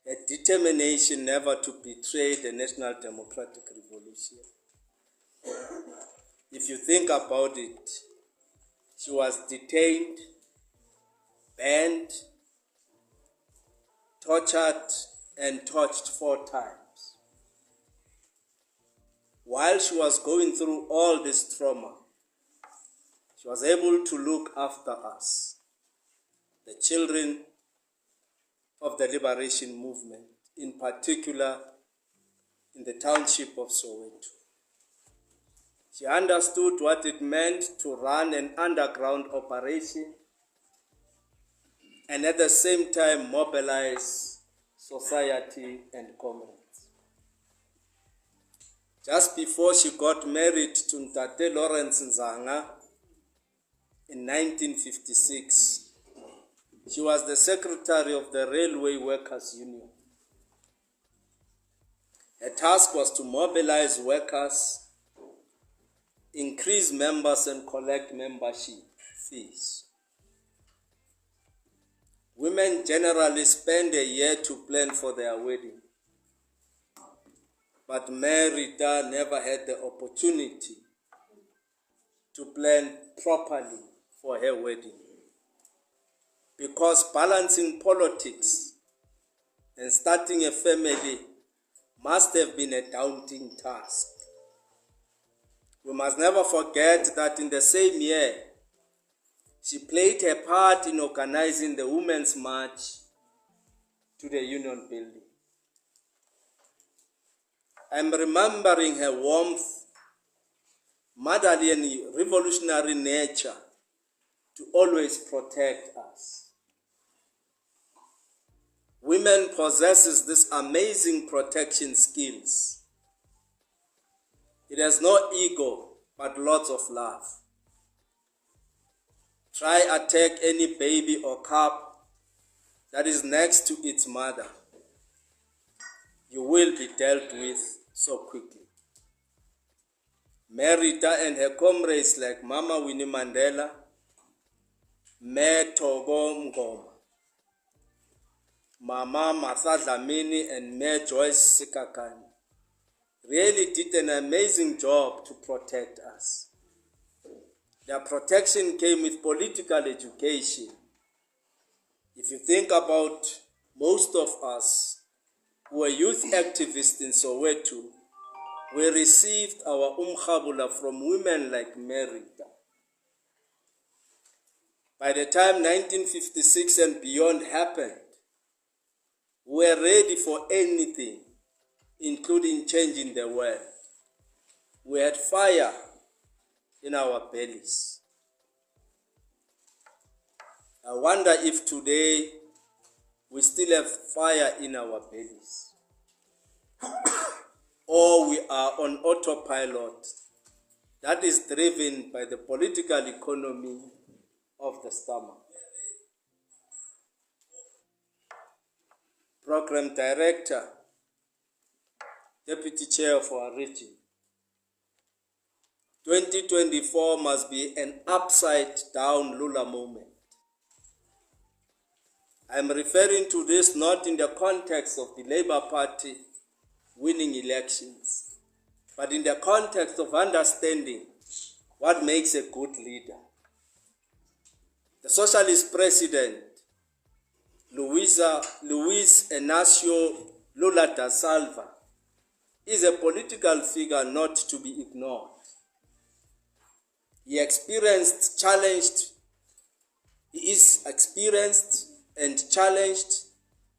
a determination never to betray the National Democratic Revolution. If you think about it, she was detained, banned, tortured, and torched 4 times. While she was going through all this trauma, she was able to look after us, the children of the liberation movement, in particular in the township of Soweto. She understood what it meant to run an underground operation and at the same time mobilize society and comrades. Just before she got married to Ntate Lawrence Nzanga in 1956, she was the secretary of the Railway Workers Union. Her task was to mobilize workers, increase members, and collect membership fees. Women generally spend a year to plan for their wedding, but Merita never had the opportunity to plan properly for her wedding, because balancing politics and starting a family must have been a daunting task. We must never forget that in the same year, she played her part in organizing the Women's March to the Union Building. I'm remembering her warmth, motherly and revolutionary nature to always protect us. Women possesses this amazing protection skills. It has no ego, but lots of love. Try attack any baby or cup that is next to its mother. You will be dealt with so quickly. Merita and her comrades like Mama Winnie Mandela, Me Togo Ngoma, Mama Martha Dlamini, and Me Joyce Sikakane really did an amazing job to protect us. Their protection came with political education. If you think about most of us who were youth activists in Soweto, we received our umkhabula from women like Merita. By the time 1956 and beyond happened, we were ready for anything, including changing the world. We had fire in our bellies. I wonder if today we still have fire in our bellies, or we are on autopilot that is driven by the political economy of the stomach. Program Director, Deputy Chair for our region. 2024 must be an upside-down Lula moment. I'm referring to this not in the context of the Labour Party winning elections, but in the context of understanding what makes a good leader. The Socialist President, Luis Inácio Lula da Silva, is a political figure not to be ignored. He is experienced and challenged.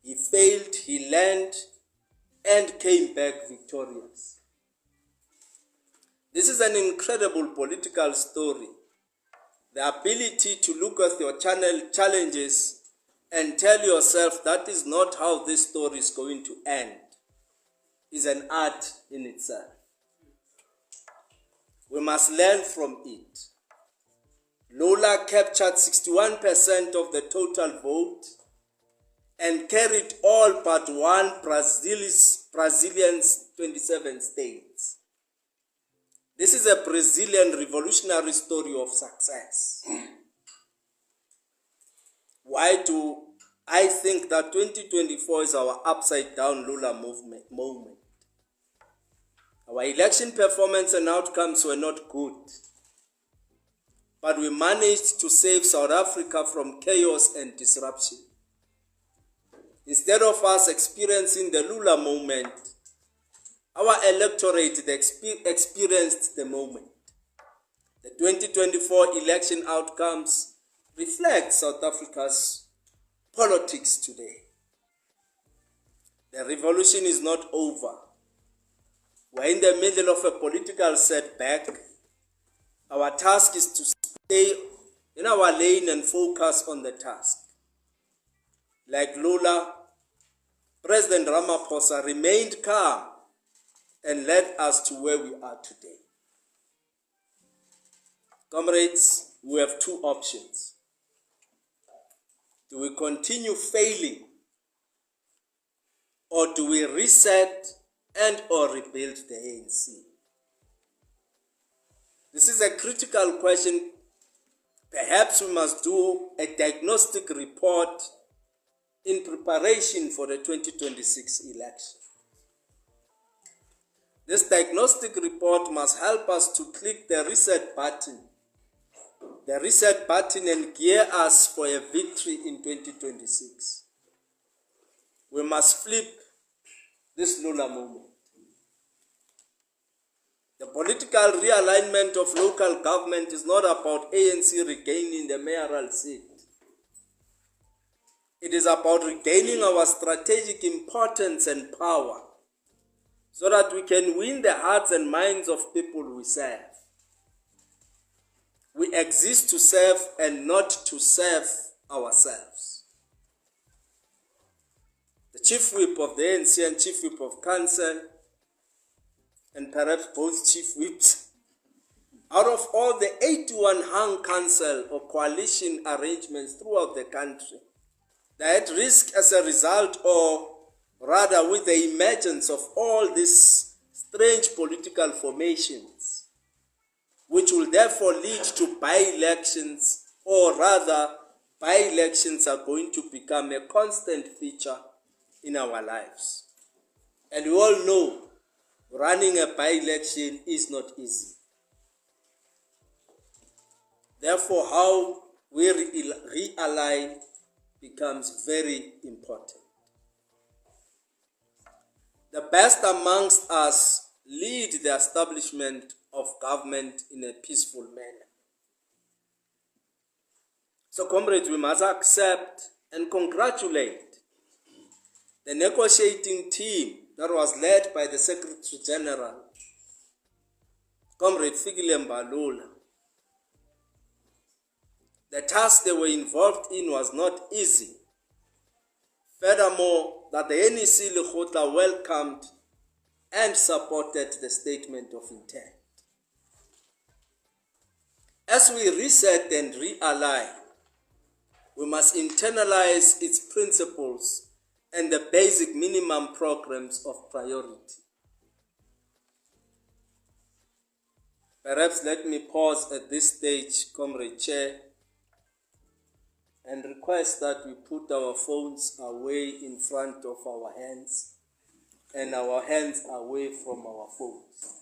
He failed, he learned, and came back victorious. This is an incredible political story. The ability to look at your challenges and tell yourself that is not how this story is going to end is an art in itself. We must learn from it. Lula captured 61% of the total vote and carried all but one Brazilian's 27 states. This is a Brazilian revolutionary story of success. Why do I think that 2024 is our upside down Lula moment. Our election performance and outcomes were not good, but we managed to save South Africa from chaos and disruption. Instead of us experiencing the Lula moment, our electorate experienced the moment. The 2024 election outcomes reflect South Africa's politics today. The revolution is not over. We're in the middle of a political setback. Our task is to stay in our lane and focus on the task. Like Lula, President Ramaphosa remained calm and led us to where we are today. Comrades, we have two options. Do we continue failing, or do we reset and or rebuild the ANC? This is a critical question. Perhaps we must do a diagnostic report in preparation for the 2026 election. This diagnostic report must help us to click the reset button and gear us for a victory in 2026. We must flip this Lula moment. The political realignment of local government is not about ANC regaining the mayoral seat. It is about regaining our strategic importance and power so that we can win the hearts and minds of people we serve. We exist to serve and not to serve ourselves. The chief whip of the ANC and chief whip of council, and perhaps both chief whips, out of all the 81 hung council or coalition arrangements throughout the country, they are at risk as a result, or rather with the emergence of all these strange political formations, which will therefore lead to by-elections, or rather, by-elections are going to become a constant feature in our lives. And we all know running a by-election is not easy. Therefore, how we realign becomes very important. The best amongst us lead the establishment of government in a peaceful manner. So, comrades, we must accept and congratulate the negotiating team that was led by the Secretary General, Comrade Fikile Mbalula. The task they were involved in was not easy. Furthermore, that the NEC Lekgotla welcomed and supported the statement of intent. As we reset and realign, we must internalize its principles and the basic minimum programs of priority. Perhaps let me pause at this stage, Comrade Chair, and request that we put our phones away in front of our hands and our hands away from our phones.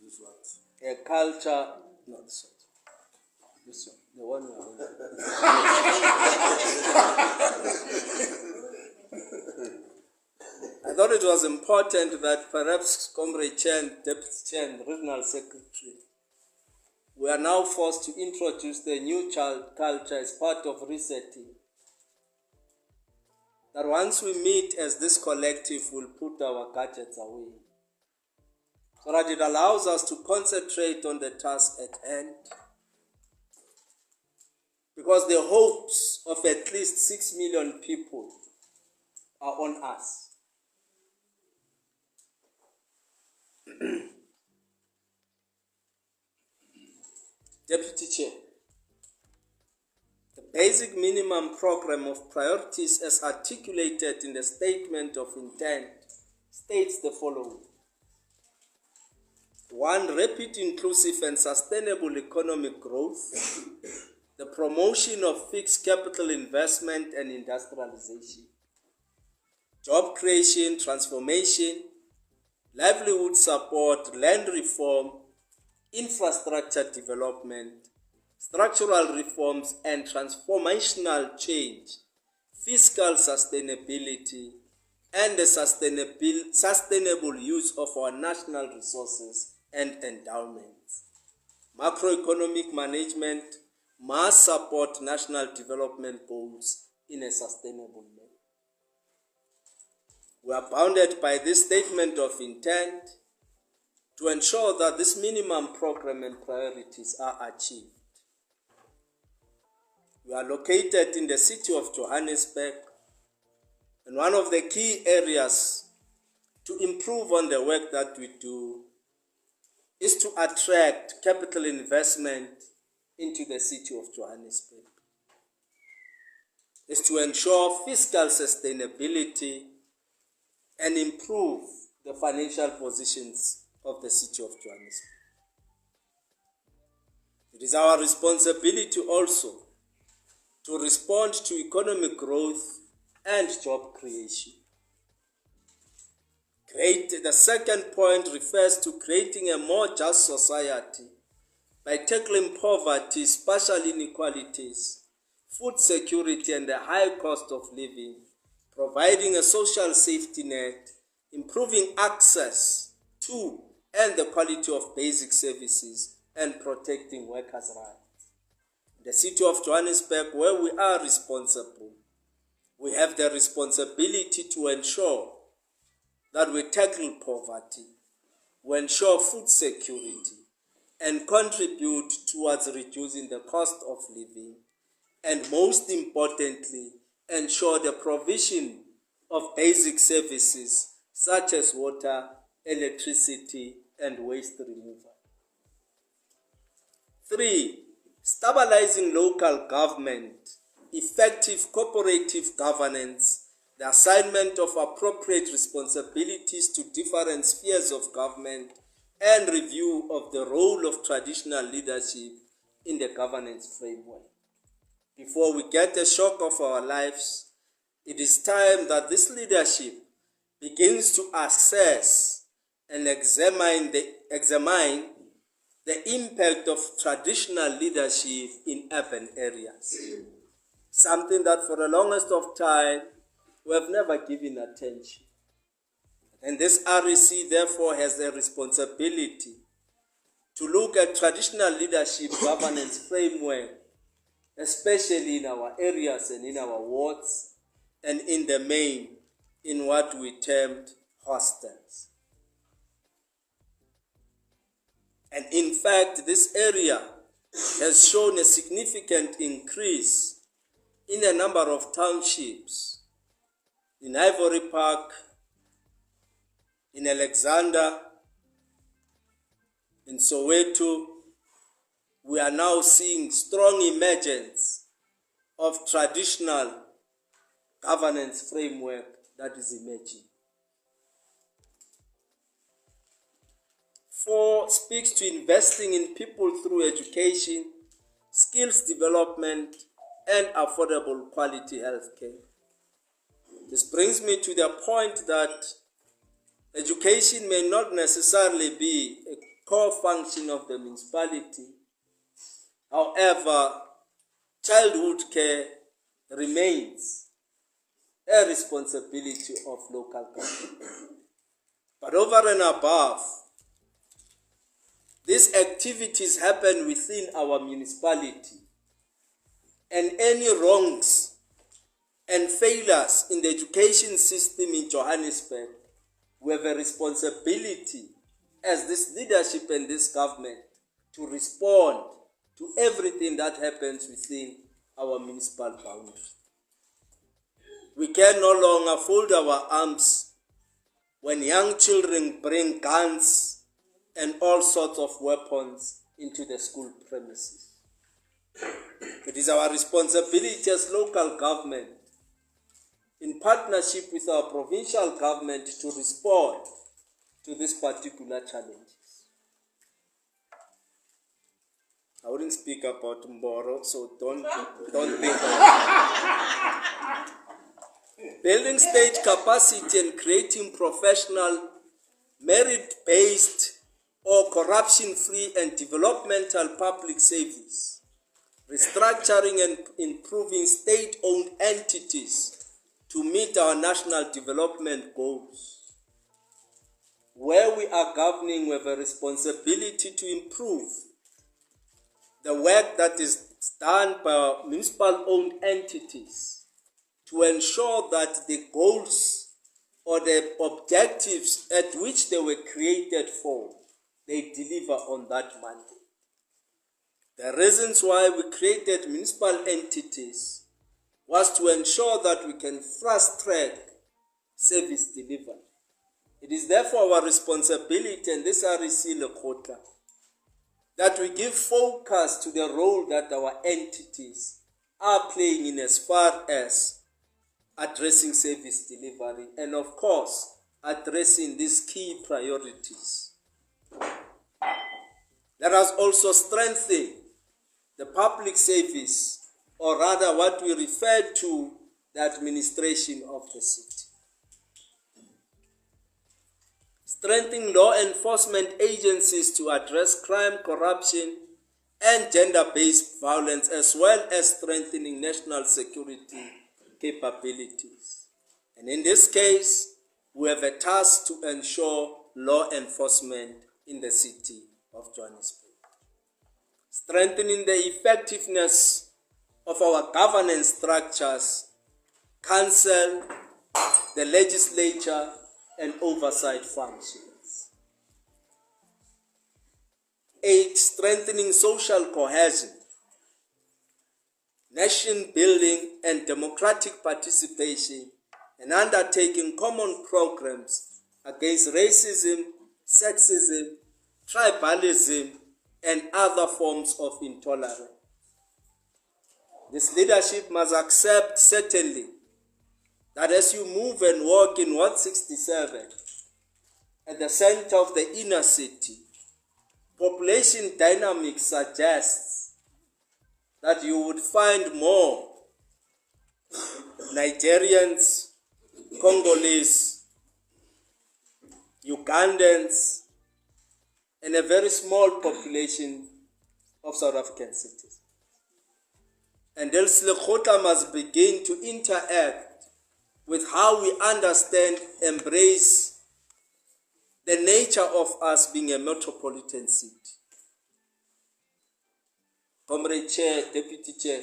This what? A culture, not so. This one, the one we are holding. I thought it was important that perhaps Comrade Chair and Deputy Chair and Regional Secretary, we are now forced to introduce the new child culture as part of resetting. That once we meet as this collective, we'll put our gadgets away, so that it allows us to concentrate on the task at hand. Because the hopes of at least 6 million people are on us. Deputy Chair, the basic minimum program of priorities as articulated in the statement of intent states the following. 1. Rapid, inclusive and sustainable economic growth. the promotion of fixed capital investment and industrialization, job creation, transformation, livelihood support, land reform, infrastructure development, structural reforms and transformational change, fiscal sustainability, and the sustainable use of our national resources and endowments. Macroeconomic management must support national development goals in a sustainable manner. We are bounded by this statement of intent to ensure that this minimum program and priorities are achieved. We are located in the city of Johannesburg, and one of the key areas to improve on the work that we do is to attract capital investment into the city of Johannesburg, is to ensure fiscal sustainability and improve the financial positions of the city of Johannesburg. It is our responsibility also to respond to economic growth and job creation. The second point refers to creating a more just society by tackling poverty, spatial inequalities, food security, and the high cost of living, providing a social safety net, improving access to and the quality of basic services, and protecting workers' rights. In the city of Johannesburg, where we are responsible, we have the responsibility to ensure that we tackle poverty, we ensure food security, and contribute towards reducing the cost of living, and most importantly, ensure the provision of basic services such as water, electricity, and waste removal. 3. Stabilizing local government, effective cooperative governance, the assignment of appropriate responsibilities to different spheres of government, and review of the role of traditional leadership in the governance framework. Before we get the shock of our lives, it is time that this leadership begins to assess and examine the impact of traditional leadership in urban areas. Something that for the longest of time we have never given attention. And this REC therefore has a responsibility to look at traditional leadership governance framework, especially in our areas and in our wards, and in the main, in what we termed hostels. And in fact, this area has shown a significant increase in the number of townships in Ivory Park, in Alexander, in Soweto. We are now seeing strong emergence of traditional governance framework that is emerging. 4 speaks to investing in people through education, skills development, and affordable quality healthcare. This brings me to the point that education may not necessarily be a core function of the municipality. However, childhood care remains a responsibility of local government. But over and above, these activities happen within our municipality, and any wrongs and failures in the education system in Johannesburg, we have a responsibility as this leadership and this government to respond to everything that happens within our municipal boundaries. We can no longer fold our arms when young children bring guns and all sorts of weapons into the school premises. It is our responsibility as local government, in partnership with our provincial government, to respond to these particular challenges. I wouldn't speak about Mboro, so don't think of it. Building state capacity and creating professional, merit-based or corruption-free and developmental public service. Restructuring and improving state-owned entities to meet our national development goals. Where we are governing, we have a responsibility to improve the work that is done by municipal-owned entities to ensure that the goals or the objectives at which they were created for, they deliver on that mandate. The reasons why we created municipal entities was to ensure that we can fast-track service delivery. It is therefore our responsibility, and this REC Lekgotla, that we give focus to the role that our entities are playing in as far as addressing service delivery and, of course, addressing these key priorities. Let us also strengthen the public service, or rather what we refer to the administration of the city. Strengthening law enforcement agencies to address crime, corruption, and gender-based violence, as well as strengthening national security capabilities. And in this case, we have a task to ensure law enforcement in the city of Johannesburg. Strengthening the effectiveness of our governance structures, council, the legislature, and oversight functions. 8. Strengthening social cohesion, nation building and democratic participation, and undertaking common programs against racism, sexism, tribalism, and other forms of intolerance. This leadership must accept certainly that as you move and walk in 167 at the center of the inner city, population dynamics suggests that you would find more Nigerians, Congolese, Ugandans, and a very small population of South African citizens. And else Lekgotla must begin to interact with how we understand, embrace the nature of us being a metropolitan city. Comrade Chair, Deputy Chair,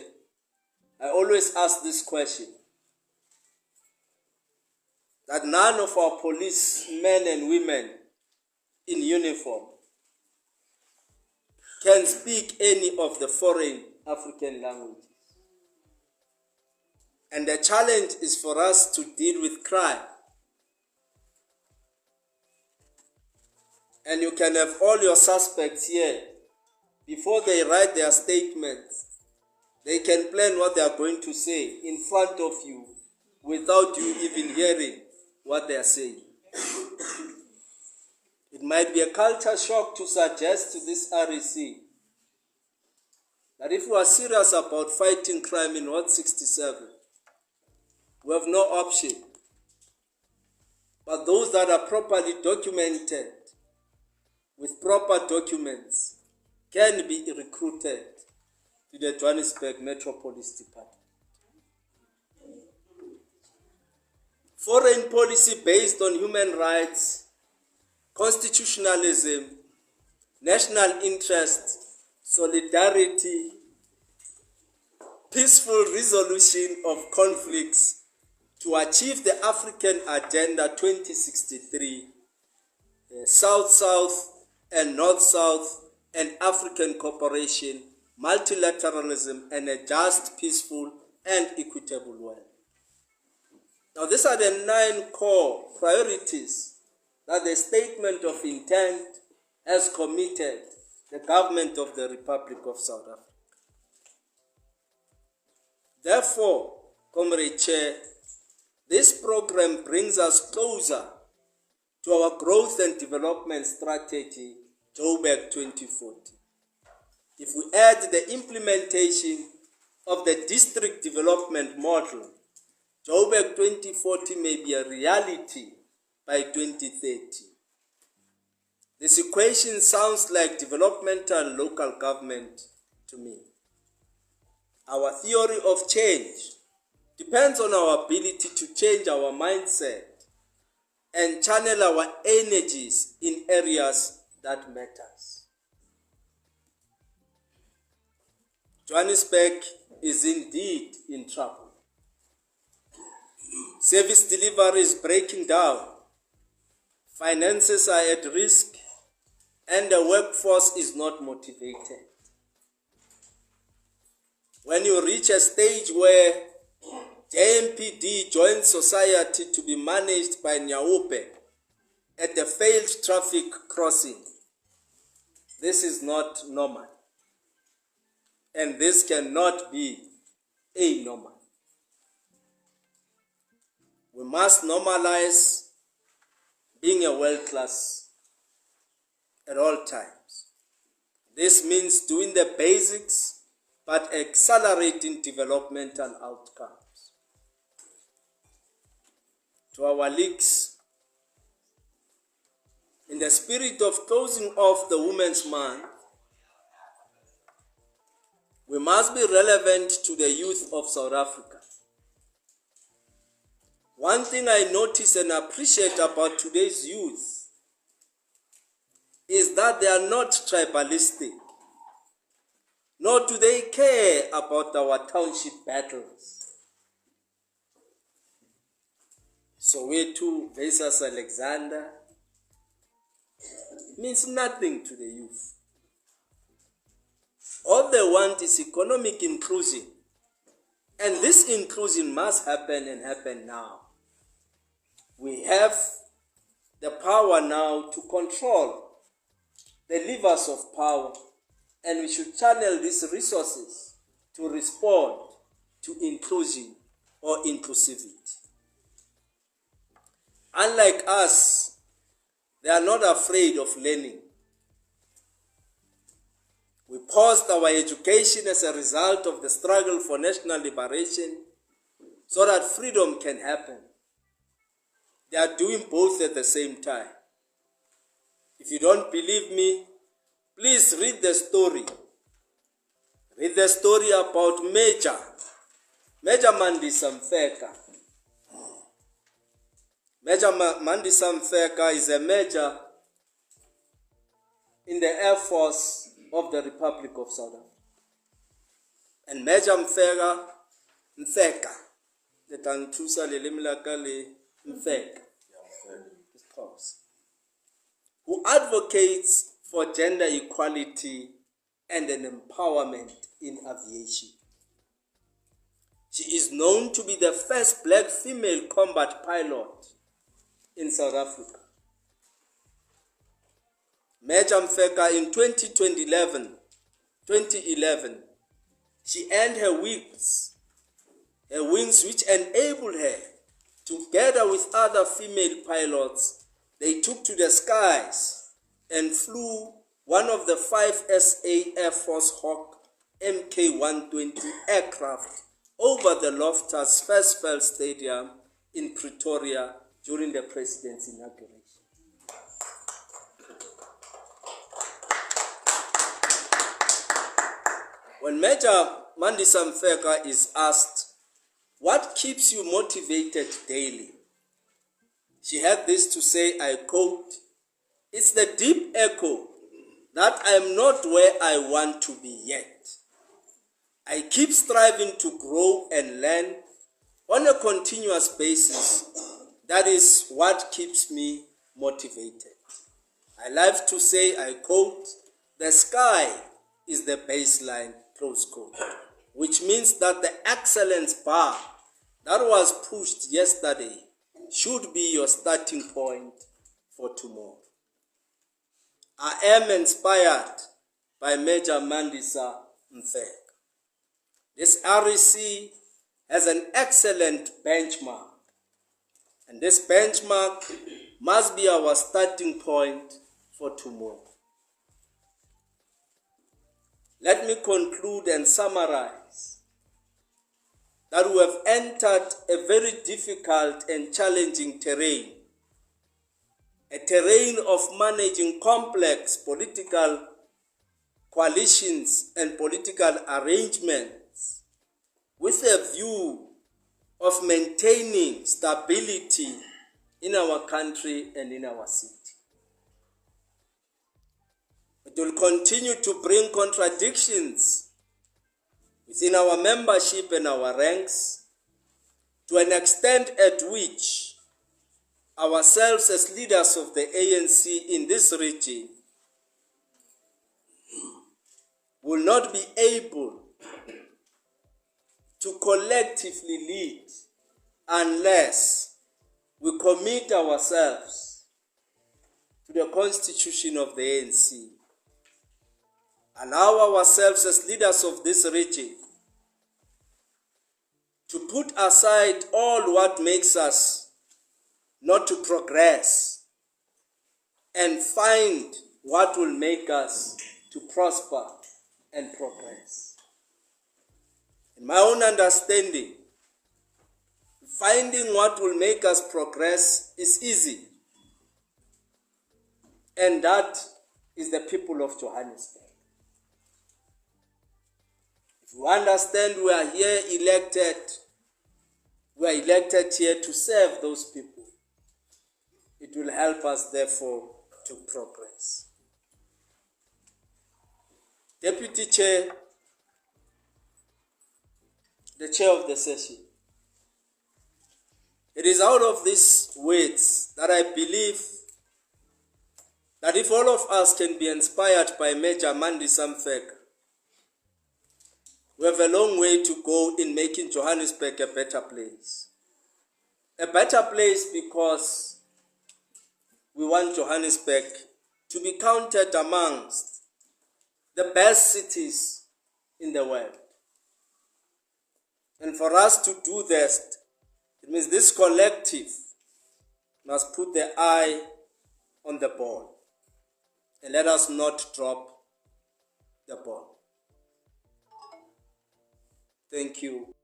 I always ask this question, that none of our policemen and women in uniform can speak any of the foreign African languages. And the challenge is for us to deal with crime. And you can have all your suspects here. Before they write their statements, they can plan what they are going to say in front of you without you even hearing what they are saying. It might be a culture shock to suggest to this REC that if we are serious about fighting crime in 167, we have no option. But those that are properly documented, with proper documents, can be recruited to the Johannesburg Metropolitan Department. Foreign policy based on human rights, constitutionalism, national interest, solidarity, peaceful resolution of conflicts to achieve the African Agenda 2063, South-South and North-South and African cooperation, multilateralism, and a just, peaceful, and equitable world. Now, these are the 9 core priorities that the Statement of Intent has committed the government of the Republic of South Africa. Therefore, Comrade Chair, this program brings us closer to our growth and development strategy, Joburg 2040. If we add the implementation of the district development model, Joburg 2040 may be a reality by 2030. This equation sounds like developmental local government to me. Our theory of change depends on our ability to change our mindset and channel our energies in areas that matters. Johannesburg is indeed in trouble. Service delivery is breaking down. Finances are at risk, and the workforce is not motivated. When you reach a stage where JPMD joins society to be managed by Nyaupe at a failed traffic crossing, this is not normal. And this cannot be a normal. We must normalize being a world-class at all times. This means doing the basics, but accelerating developmental outcomes. To our leagues, in the spirit of closing off the Women's Month, we must be relevant to the youth of South Africa. One thing I notice and appreciate about today's youth is that they are not tribalistic, nor do they care about our township battles. Soweto versus Alexander means nothing to the youth. All they want is economic inclusion. And this inclusion must happen and happen now. We have the power now to control the levers of power, and we should channel these resources to respond to inclusion or inclusivity. Unlike us, they are not afraid of learning. We paused our education as a result of the struggle for national liberation so that freedom can happen. They are doing both at the same time. If you don't believe me, please read the story. Read the story about Major Mandisa Mfeka. Major Mandisa Mfeka is a major in the Air Force of the Republic of South Africa. And Major Mfeka, the Tantusa Lelimilakale Mfeka, who advocates for gender equality and an empowerment in aviation. She is known to be the first black female combat pilot in South Africa. Major Mfeka in 2011, she earned her wings which enabled her, together with other female pilots, they took to the skies and flew one of the 5 SA Air Force Hawk Mk-120 aircraft over the Loftus Versfeld Stadium in Pretoria during the president's inauguration. When Major Mandisa Mfeka is asked, what keeps you motivated daily? She had this to say, I quote, "It's the deep echo that I am not where I want to be yet. I keep striving to grow and learn on a continuous basis. That is what keeps me motivated." I like to say, I quote, "The sky is the baseline," close quote, which means that the excellence bar that was pushed yesterday should be your starting point for tomorrow. I am inspired by Major Mandisa Mfeka. This REC has an excellent benchmark, and this benchmark must be our starting point for tomorrow. let me conclude and summarize that we have entered a very difficult and challenging terrain, a terrain of managing complex political coalitions and political arrangements with a view of maintaining stability in our country and in our city. It will continue to bring contradictions within our membership and our ranks, to an extent at which ourselves as leaders of the ANC in this region will not be able to collectively lead unless we commit ourselves to the constitution of the ANC, allow ourselves as leaders of this region to put aside all what makes us not to progress and find what will make us to prosper and progress. In my own understanding, finding what will make us progress is easy, and that is the people of Johannesburg. If you understand we are here elected, we are elected here to serve those people. It will help us, therefore, to progress. Deputy Chair, the Chair of the session, it is out of these words that I believe that if all of us can be inspired by Major Mandi Samfek, we have a long way to go in making Johannesburg a better place. A better place because we want Johannesburg to be counted amongst the best cities in the world. And for us to do this, it means this collective must put the eye on the ball. And let us not drop the ball. Thank you.